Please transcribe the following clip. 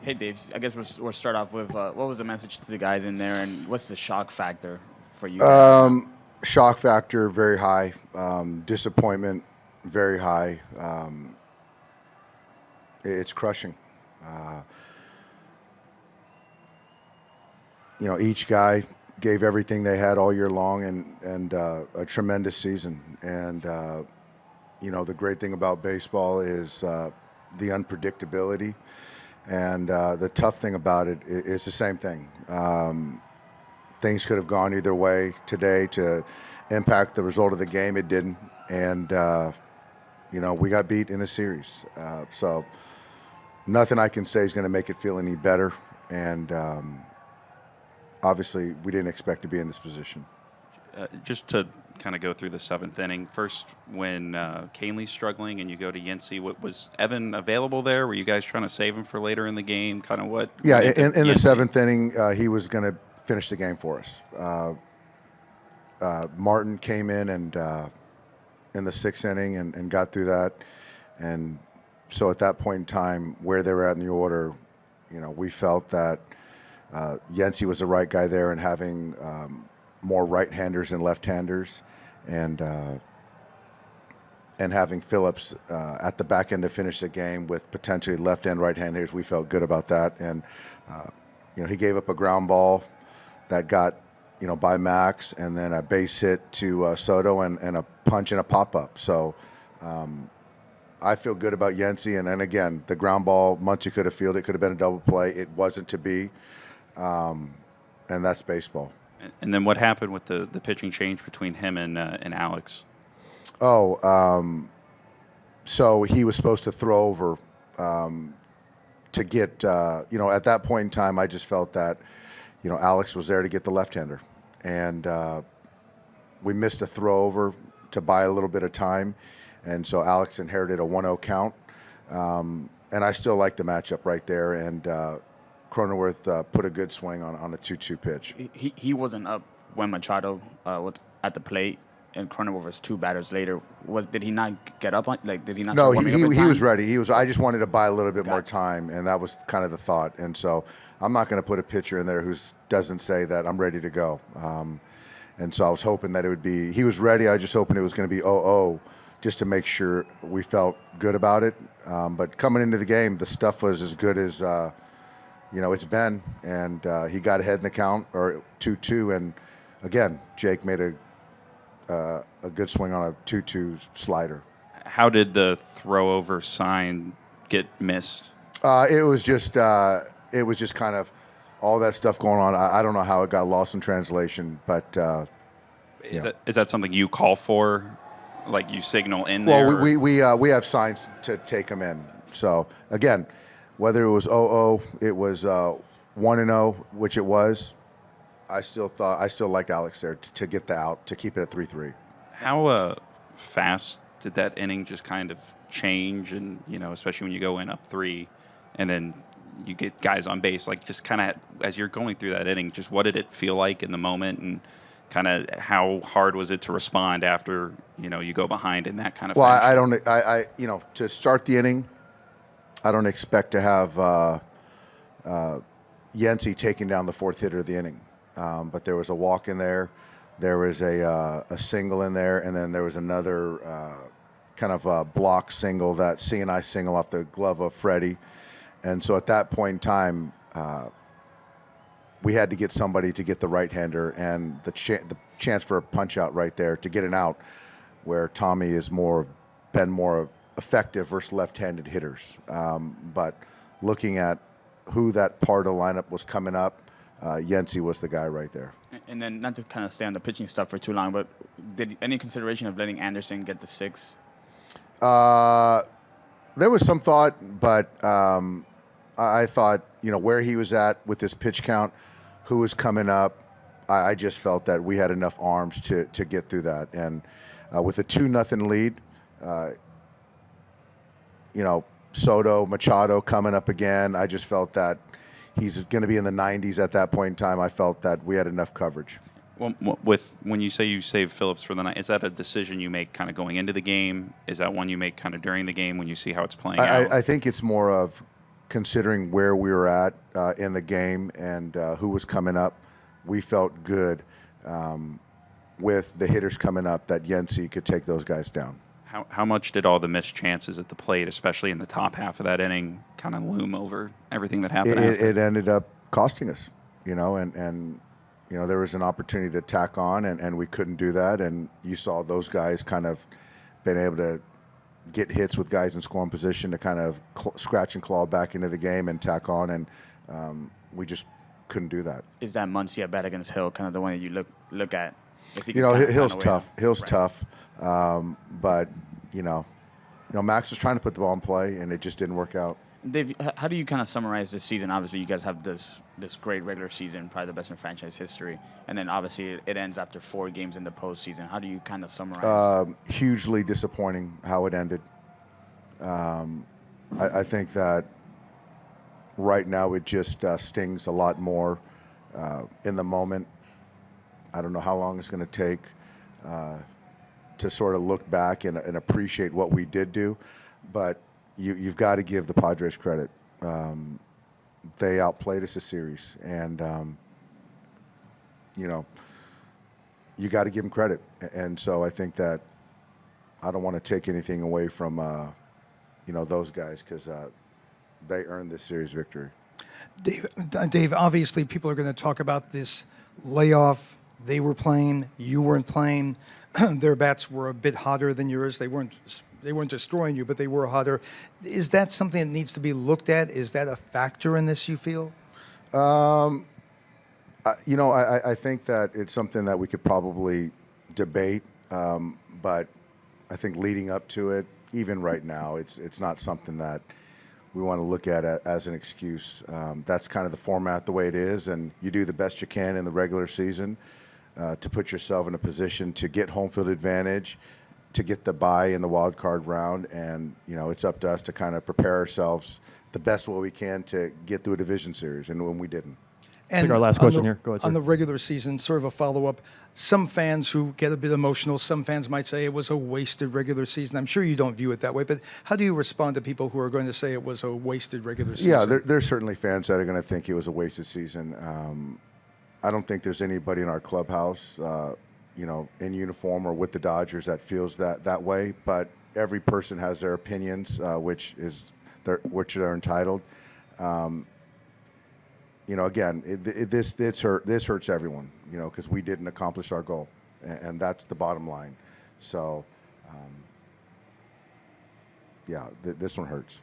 Hey, Dave. I guess we'll start off with what was the message to the guys in there, and what's the shock factor for you guys right now? Shock factor very high. Disappointment very high. It's crushing. Each guy gave everything they had all year long, and a tremendous season. And the great thing about baseball is the unpredictability, and the tough thing about it is the same thing. Things could have gone either way today to impact the result of the game. It didn't, and we got beat in a series. So nothing I can say is going to make it feel any better. And obviously, we didn't expect to be in this position. Just to kind of go through the seventh inning, first when Canley's struggling and you go to Yancey, was Evan available there? Were you guys trying to save him for later in the game? Kind of what? Yeah, in the seventh inning, he was going to finish the game for us. Martin came in and in the sixth inning and got through that. And so at that point in time, where they were at in the order, we felt that Yancey was the right guy there, and having more right-handers than left-handers, and having Phillips at the back end to finish the game with potentially left and right-handers, we felt good about that. And he gave up a ground ball that got by Max, and then a base hit to Soto, and a punch and a pop-up. So I feel good about Yancey. And then again, the ground ball, Muncy could have fielded. It could have been a double play. It wasn't to be. And that's baseball. And then what happened with the pitching change between him and Alex? So he was supposed to throw over to get, at that point in time, I just felt that, Alex was there to get the left-hander. And we missed a throw over to buy a little bit of time. And so Alex inherited a 1-0 count. And I still like the matchup right there. And Cronenworth put a good swing on a 2-2 pitch. He wasn't up when Machado was at the plate, and Cronenworth was two batters later. Did he not get up? Did he not? No, start warming up in he time? was ready. I just wanted to buy a little bit more time, and that was kind of the thought. And so I'm not going to put a pitcher in there who doesn't say that I'm ready to go. And so I was hoping that it would be. He was ready. I just hoping it was going to be 0-0, just to make sure we felt good about it. But coming into the game, the stuff was as good as it's been, and he got ahead in the count, or 2-2, and again, Jake made a good swing on a 2-2 slider. How did the throw over sign get missed? It was just kind of all that stuff going on. I don't know how it got lost in translation, but is that something you call for, like you signal in there? Well, we have signs to take them in. So again, whether it was 0-0, it was 1-0, which it was. I still liked Alex there to get the out, to keep it at 3-3. How fast did that inning just kind of change? And, especially when you go in up 3 and then you get guys on base, like just kind of as you're going through that inning, just what did it feel like in the moment, and kind of how hard was it to respond after, you go behind in that kind of fashion? Well, to start the inning, I don't expect to have Yancey taking down the fourth hitter of the inning. But there was a walk in there. There was a single in there, and then there was another kind of a block single, that C&I single off the glove of Freddie. And so at that point in time, we had to get somebody to get the right-hander, and the chance for a punch-out right there to get an out, where Tommy is been more effective versus left-handed hitters. But looking at who that part of the lineup was coming up, Yancey was the guy right there. And then, not to kind of stay on the pitching stuff for too long, but did any consideration of letting Anderson get the 6? There was some thought, but I thought, where he was at with this pitch count, who was coming up, I just felt that we had enough arms to get through that. And with a 2-0 lead, Soto, Machado coming up again, I just felt that he's going to be in the 90s at that point in time. I felt that we had enough coverage. Well, when you say you save Phillips for the night, is that a decision you make kind of going into the game? Is that one you make kind of during the game when you see how it's playing out? I think it's more of considering where we were at in the game and who was coming up, we felt good with the hitters coming up that Yency could take those guys down. How much did all the missed chances at the plate, especially in the top half of that inning, kind of loom over everything that happened after? It ended up costing us, and there was an opportunity to tack on, and we couldn't do that. And you saw those guys kind of been able to get hits with guys in scoring position to kind of scratch and claw back into the game and tack on, and we just couldn't do that. Is that Muncie at bat against Hill kind of the one that you look at? If Hill's tough. Hill's tough, but Max was trying to put the ball in play, and it just didn't work out. Dave, how do you kind of summarize this season? Obviously, you guys have this great regular season, probably the best in franchise history, and then obviously it ends after 4 games in the postseason. How do you kind of summarize? Hugely disappointing how it ended. I think that right now it just stings a lot more in the moment. I don't know how long it's going to take to sort of look back and appreciate what we did do, but you've got to give the Padres credit. They outplayed us a series, and you got to give them credit. And so I think that I don't want to take anything away from those guys, because they earned this series victory. Dave, obviously people are going to talk about this layoff. They were playing, you weren't playing. Their bats were a bit hotter than yours. They weren't destroying you, but they were hotter. Is that something that needs to be looked at? Is that a factor in this, you feel? I think that it's something that we could probably debate, but I think leading up to it, even right now, it's not something that we want to look at as an excuse. That's kind of the format the way it is, and you do the best you can in the regular season to put yourself in a position to get home field advantage, to get the bye in the wild card round, and it's up to us to kind of prepare ourselves the best way we can to get through a division series, and when we didn't. And our last question here. Go ahead, sir. On the regular season, sort of a follow-up, some fans who get a bit emotional, some fans might say it was a wasted regular season. I'm sure you don't view it that way, but how do you respond to people who are going to say it was a wasted regular season? Yeah, there's certainly fans that are going to think it was a wasted season. I don't think there's anybody in our clubhouse, in uniform or with the Dodgers that feels that way, but every person has their opinions, which they're entitled. Again, this hurts everyone, because we didn't accomplish our goal, and that's the bottom line. So, this one hurts.